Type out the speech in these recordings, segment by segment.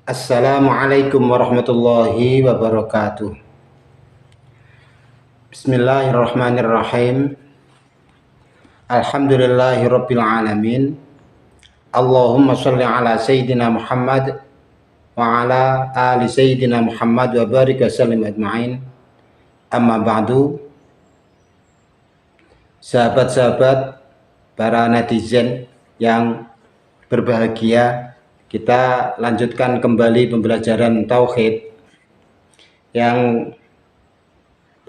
Assalamualaikum warahmatullahi wabarakatuh. Bismillahirrahmanirrahim. Alhamdulillahirabbil alamin. Allahumma shalli ala sayyidina Muhammad wa ala ali sayyidina Muhammad wa barik wa sallim ajma'in. Amma ba'du. Sahabat-sahabat, para netizen yang berbahagia, kita lanjutkan kembali pembelajaran tauhid yang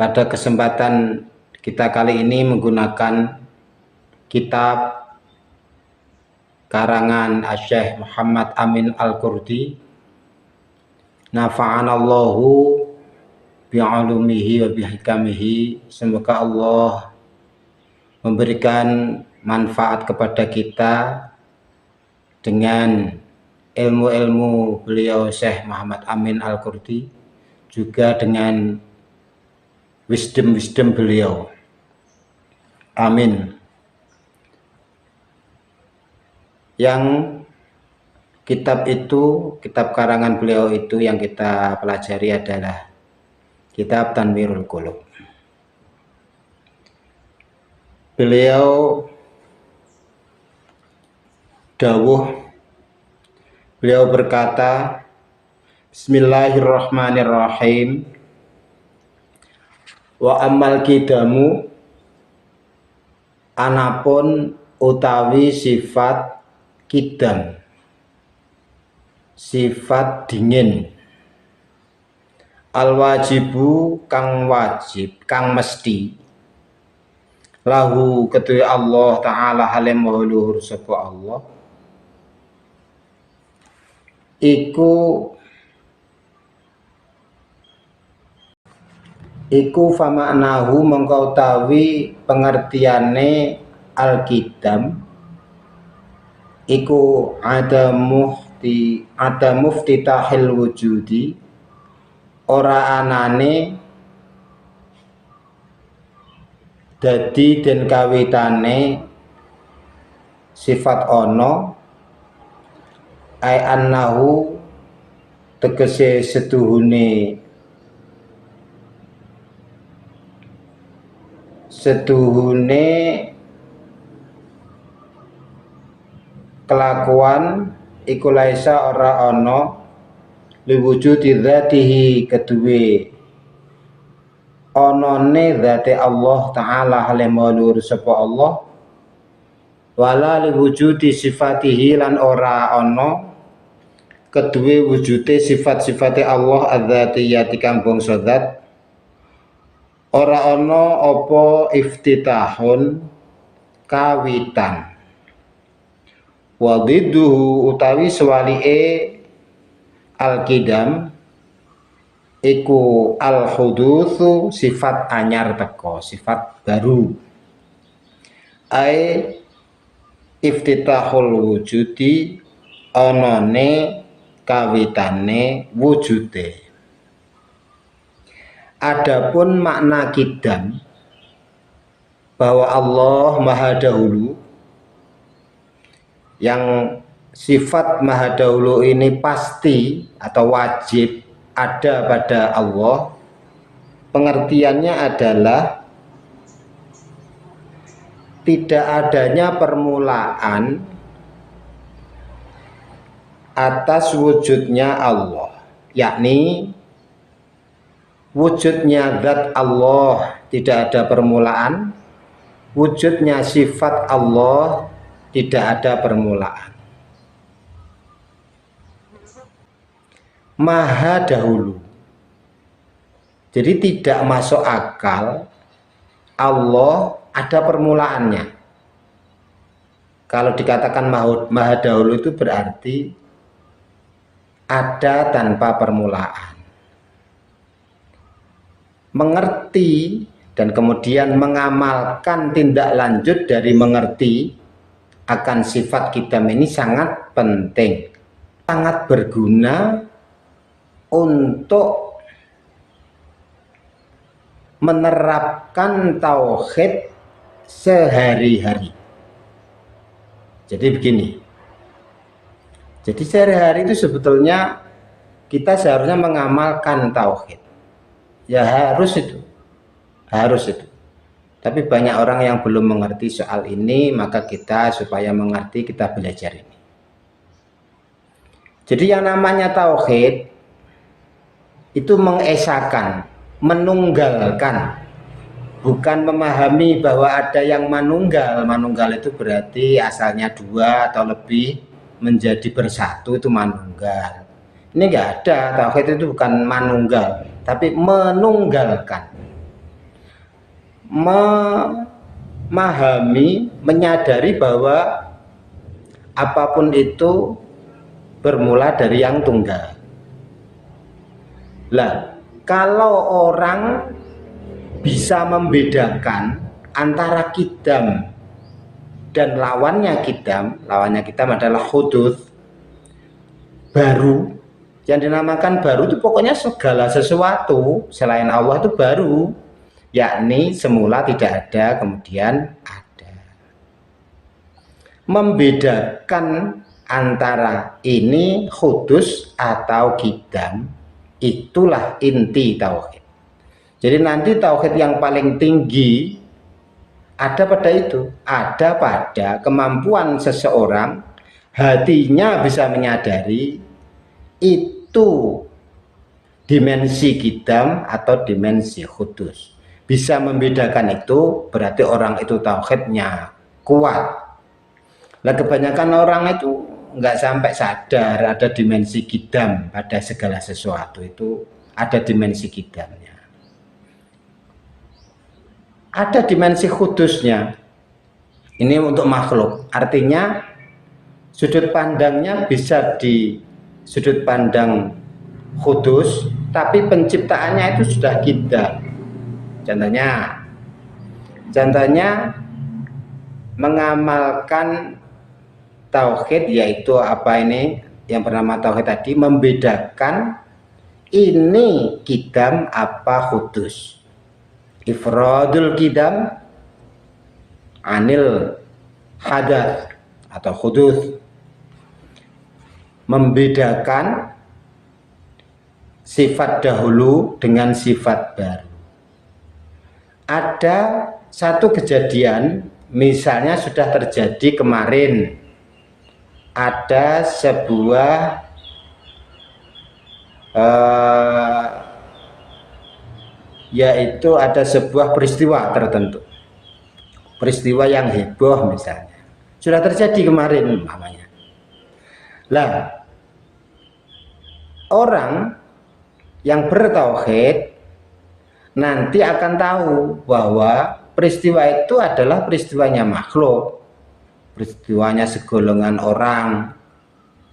pada kesempatan kita kali ini menggunakan kitab karangan Syekh Muhammad Amin Al-Qurdi, nafa'anallahu bi'ulumihi wa bihikamihi. Semoga Allah memberikan manfaat kepada kita dengan ilmu-ilmu beliau Syekh Muhammad Amin Al-Qurdi, juga dengan wisdom beliau. Amin. Yang kitab itu, kitab karangan beliau itu yang kita pelajari adalah kitab Tanwirul Qulub. Beliau berkata, Bismillahirrahmanirrahim. Wa amal kidamu, anapun utawi sifat kidam, sifat dingin, al wajibu kang wajib, kang mesti, lahu kedue Allah Ta'ala halim wa luhur sapa Allah, iku famaknahu mengkau tawi pengertiane al-qidam iku ada muftitahil wujudi, ora anane dadi den kawitane sifat ono, ai annahu tegese setuhune kelakuan iku laisa ora ana liwujudi dzatihi kedue onone dzate Allah Ta'ala halimulur sapa Allah, wala liwujudi sifatihi lan ora ana kedue wujude sifat-sifate Allah adzatiyati kang bangsa zat, ora ana apa iftitahun kawitan, wadidduhu utawi sewalike al-qidam iku al-hudutsu sifat anyar teko, sifat baru, ai iftitahul wujudi anane kawitane wujude. Adapun makna qidam, bahwa Allah Maha Dahulu, yang sifat Maha Dahulu ini pasti atau wajib ada pada Allah, pengertiannya adalah tidak adanya permulaan atas wujudnya Allah, yakni wujudnya zat Allah tidak ada permulaan, wujudnya sifat Allah tidak ada permulaan. Maha dahulu. Jadi tidak masuk akal Allah ada permulaannya. Kalau dikatakan maha dahulu itu berarti ada tanpa permulaan. Mengerti dan kemudian mengamalkan tindak lanjut dari mengerti akan sifat qidam ini sangat penting, sangat berguna untuk menerapkan tauhid sehari-hari. Jadi begini, jadi sehari-hari itu sebetulnya kita seharusnya mengamalkan tauhid. Ya harus itu. Tapi banyak orang yang belum mengerti soal ini, maka kita supaya mengerti kita belajar ini. Jadi yang namanya tauhid itu mengesakan, menunggalkan, bukan memahami bahwa ada yang manunggal. Manunggal itu berarti asalnya dua atau lebih menjadi bersatu, itu manunggal. Ini enggak ada, tauhid itu bukan manunggal, tapi menunggalkan. Memahami, menyadari bahwa apapun itu bermula dari yang tunggal. Lah, kalau orang bisa membedakan antara kidam dan lawannya kidam adalah hudud, baru. Yang dinamakan baru itu pokoknya segala sesuatu selain Allah itu baru, yakni semula tidak ada, kemudian ada. Membedakan antara ini hudus atau kidam, itulah inti tauhid. Jadi nanti tauhid yang paling tinggi ada pada itu, ada pada kemampuan seseorang, hatinya bisa menyadari itu dimensi kidam atau dimensi hudus. Bisa membedakan itu, berarti orang itu tauhidnya kuat. Nah, kebanyakan orang itu nggak sampai sadar ada dimensi kidam pada segala sesuatu, itu ada dimensi kidamnya. Ada dimensi hudusnya. Ini untuk makhluk. Artinya sudut pandangnya bisa di sudut pandang hudus, tapi penciptaannya itu sudah kidam. Contohnya mengamalkan tauhid, yaitu apa ini yang bernama tauhid tadi, membedakan ini kidam apa hudus. Ifradul kidam anil hadath atau hudus, membedakan sifat dahulu dengan sifat baru. Ada satu kejadian, misalnya sudah terjadi kemarin, ada sebuah yaitu ada sebuah peristiwa tertentu, peristiwa yang heboh misalnya, sudah terjadi kemarin namanya. Lah, orang yang bertauhid nanti akan tahu bahwa peristiwa itu adalah peristiwanya makhluk, peristiwanya segolongan orang,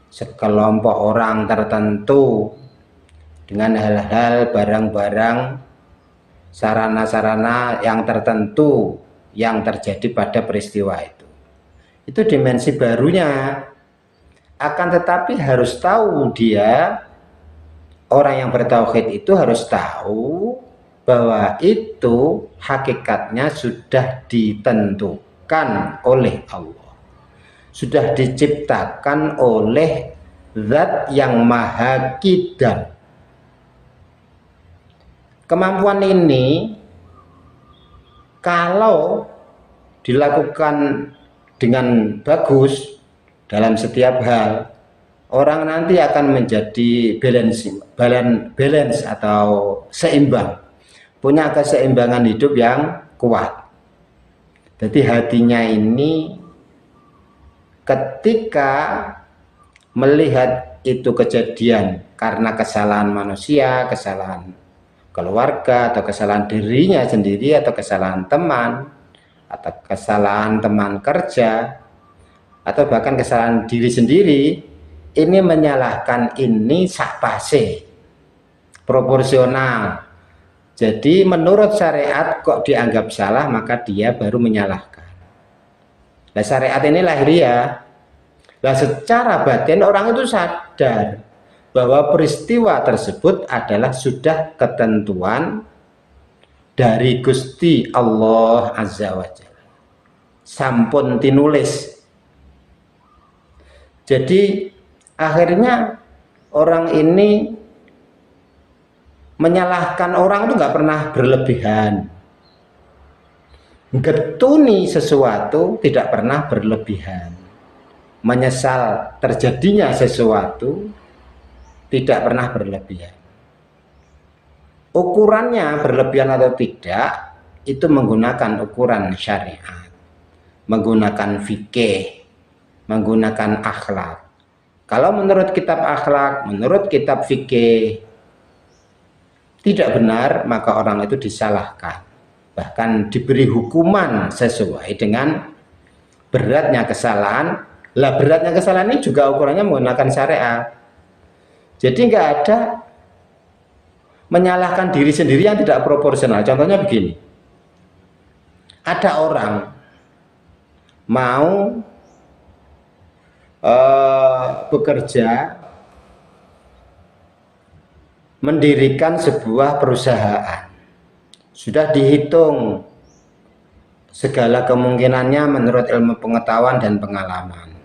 sekelompok orang tertentu, dengan hal-hal, barang-barang, sarana-sarana yang tertentu yang terjadi pada peristiwa itu. Itu dimensi barunya. Akan tetapi harus tahu dia, orang yang bertauhid itu harus tahu bahwa itu hakikatnya sudah ditentukan oleh Allah, sudah diciptakan oleh Zat yang Maha Kidam. Kemampuan ini kalau dilakukan dengan bagus dalam setiap hal, orang nanti akan menjadi balance atau seimbang, punya keseimbangan hidup yang kuat. Jadi hatinya ini ketika melihat itu kejadian karena kesalahan manusia, kesalahan keluarga, atau kesalahan dirinya sendiri, atau kesalahan teman, atau kesalahan teman kerja, atau bahkan kesalahan diri sendiri, ini menyalahkan ini sak pase, proporsional. Jadi menurut syariat kok dianggap salah, maka dia baru menyalahkan. Nah, syariat ini lahiriah. Nah, secara batin orang itu sadar bahwa peristiwa tersebut adalah sudah ketentuan dari Gusti Allah Azza wa Jalla, sampun tinulis. Jadi akhirnya orang ini Menyalahkan orang itu nggak pernah berlebihan. Getuni sesuatu tidak pernah berlebihan. Menyesal terjadinya sesuatu tidak pernah berlebihan. Ukurannya berlebihan atau tidak itu menggunakan ukuran syariat, menggunakan fikih, menggunakan akhlak. Kalau menurut kitab akhlak, menurut kitab fikih tidak benar, maka orang itu disalahkan, bahkan diberi hukuman sesuai dengan beratnya kesalahan. Lah beratnya kesalahan ini juga ukurannya menggunakan syariat. Jadi nggak ada menyalahkan diri sendiri yang tidak proporsional. Contohnya begini, ada orang mau bekerja, mendirikan sebuah perusahaan, sudah dihitung segala kemungkinannya menurut ilmu pengetahuan dan pengalaman,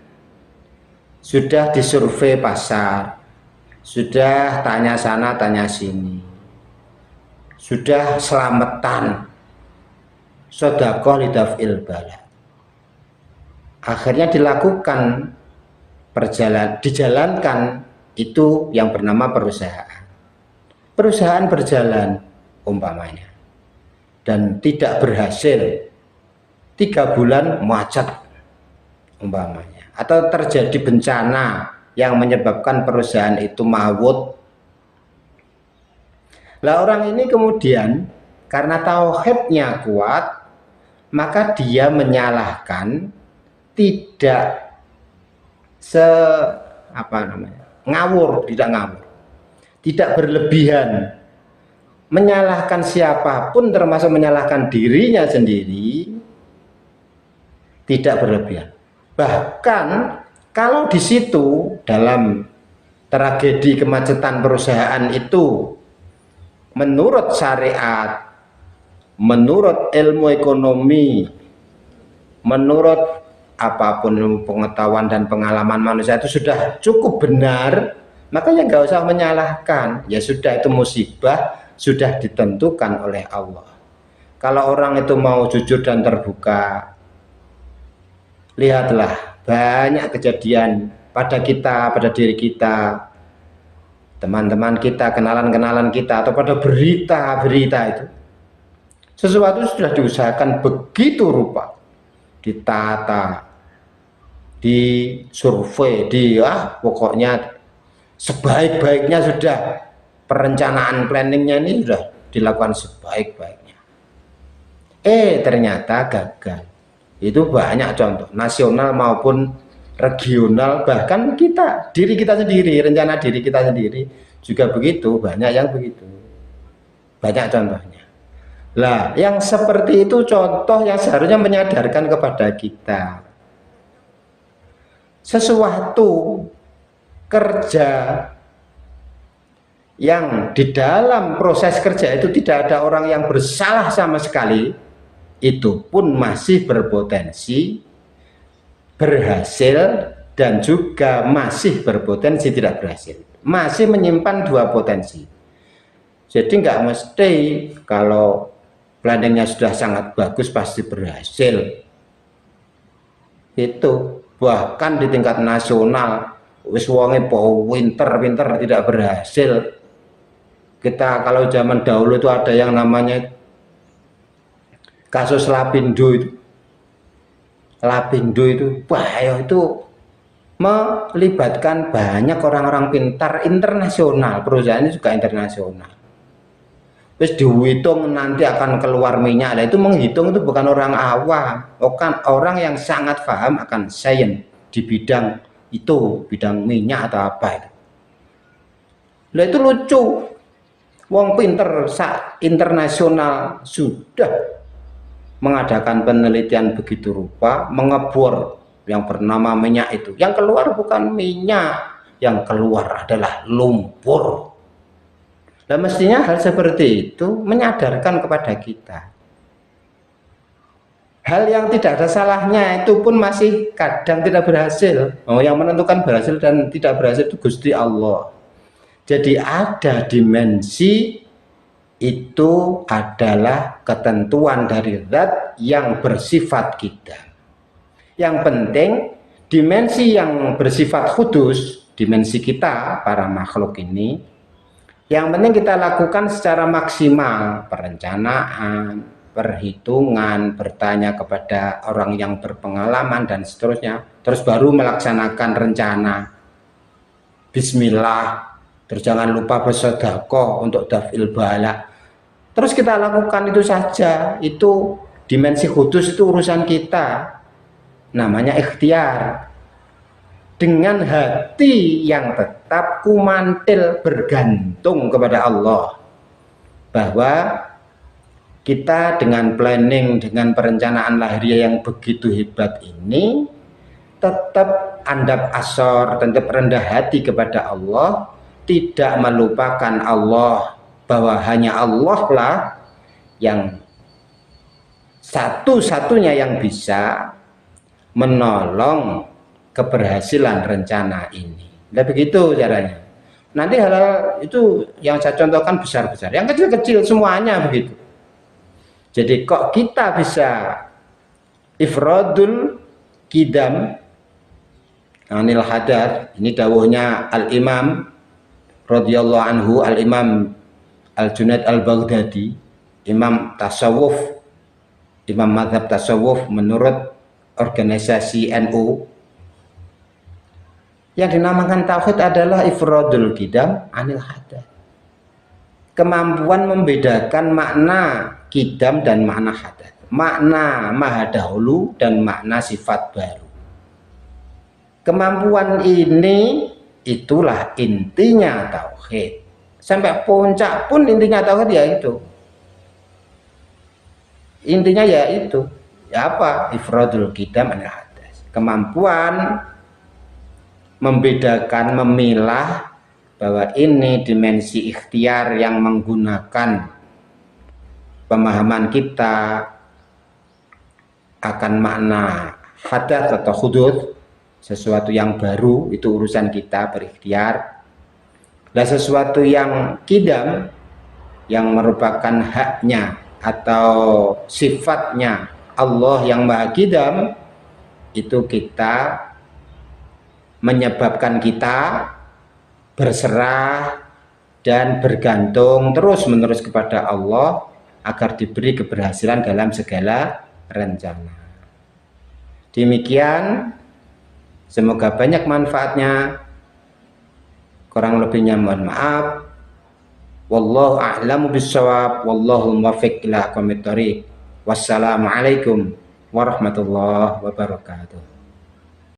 sudah disurvei pasar, sudah tanya sana tanya sini, sudah selamatan, sodakoh lidaf'il bala. Akhirnya dilakukan dijalankan itu yang bernama perusahaan. Perusahaan berjalan umpamanya dan tidak berhasil, 3 bulan macet umpamanya, atau terjadi bencana yang menyebabkan perusahaan itu maut. Lah orang ini kemudian karena tauhidnya kuat, maka dia menyalahkan, tidak ngawur, tidak berlebihan, menyalahkan siapapun termasuk menyalahkan dirinya sendiri, tidak berlebihan. Bahkan kalau di situ dalam tragedi kemacetan perusahaan itu menurut syariat, menurut ilmu ekonomi, menurut apapun ilmu pengetahuan dan pengalaman manusia itu sudah cukup benar, makanya nggak usah menyalahkan. Ya sudah, itu musibah sudah ditentukan oleh Allah. Kalau orang itu mau jujur dan terbuka, lihatlah banyak kejadian pada kita, pada diri kita, teman-teman kita, kenalan-kenalan kita, atau pada berita-berita itu, sesuatu sudah diusahakan begitu rupa, ditata, disurvei, pokoknya sebaik-baiknya sudah, perencanaan planningnya ini sudah dilakukan sebaik-baiknya. Ternyata gagal. Itu banyak contoh, nasional maupun regional, bahkan diri kita sendiri, rencana diri kita sendiri juga begitu, banyak yang begitu, banyak contohnya. Lah yang seperti itu contoh yang seharusnya menyadarkan kepada kita, sesuatu kerja yang di dalam proses kerja itu tidak ada orang yang bersalah sama sekali, itu pun masih berpotensi berhasil dan juga masih berpotensi tidak berhasil, masih menyimpan 2 potensi. Jadi nggak mesti kalau planningnya sudah sangat bagus pasti berhasil. Itu bahkan di tingkat nasional wis wonge pinter tidak berhasil. Kita kalau zaman dahulu itu ada yang namanya kasus Lapindo itu. Lapindo itu bahaya, itu melibatkan banyak orang-orang pintar internasional, perusahaan ini juga internasional. Terus dihitung nanti akan keluar minyak. Nah, itu menghitung itu bukan orang awam, bukan orang yang sangat paham akan sains di bidang itu, bidang minyak atau apa itu. Nah itu lucu, wong pinter internasional sudah mengadakan penelitian begitu rupa, mengebor yang bernama minyak itu. Yang keluar bukan minyak, yang keluar adalah lumpur. Dan mestinya hal seperti itu menyadarkan kepada kita. Hal yang tidak ada salahnya itu pun masih kadang tidak berhasil. Yang menentukan berhasil dan tidak berhasil itu Gusti Allah. Jadi ada dimensi itu adalah ketentuan dari zat yang bersifat kidam. Yang penting dimensi yang bersifat kudus, dimensi kita para makhluk ini, yang penting kita lakukan secara maksimal, perencanaan, perhitungan, bertanya kepada orang yang berpengalaman dan seterusnya, terus baru melaksanakan rencana. Bismillah, terus jangan lupa bersedekah untuk daf'il bala. Terus kita lakukan itu saja. Itu dimensi kudus, itu urusan kita, namanya ikhtiar, dengan hati yang tetap kumantil bergantung kepada Allah, bahwa kita dengan planning, dengan perencanaan lahiriah yang begitu hebat ini tetap andap asor, tetap rendah hati kepada Allah, tidak melupakan Allah, bahwa hanya Allah lah yang satu-satunya yang bisa menolong keberhasilan rencana ini. Nah, begitu caranya. Nanti hal itu yang saya contohkan besar-besar, yang kecil-kecil semuanya begitu. Jadi kok kita bisa ifradul kidam anil hadat, ini dawuhnya Al-Imam radhiyallahu anhu, Al-Imam Al-Junaid Al-Baghdadi, imam tasawuf, imam mazhab tasawuf menurut organisasi NU. Yang dinamakan tauhid adalah ifradul kidam anil hadat, kemampuan membedakan makna kidam dan makna hadat, makna maha dahulu dan makna sifat baru. Kemampuan ini itulah intinya tauhid. Sampai puncak pun intinya tauhid ya itu. Intinya ya itu. Ya apa? Ifradul kidam anil hadas. Kemampuan membedakan, memilah bahwa ini dimensi ikhtiar yang menggunakan pemahaman kita akan makna hadas atau hudud, sesuatu yang baru, itu urusan kita berikhtiar. Dan sesuatu yang kidam, yang merupakan haknya atau sifatnya Allah yang maha kidam, itu kita menyebabkan kita berserah dan bergantung terus-menerus kepada Allah agar diberi keberhasilan dalam segala rencana. Demikian, semoga banyak manfaatnya. Kurang lebihnya mohon maaf. Wallahu a'lamu bissawab, wallahu muwaffiq ila aqwamit thoriq. Wassalamualaikum warahmatullahi wabarakatuh.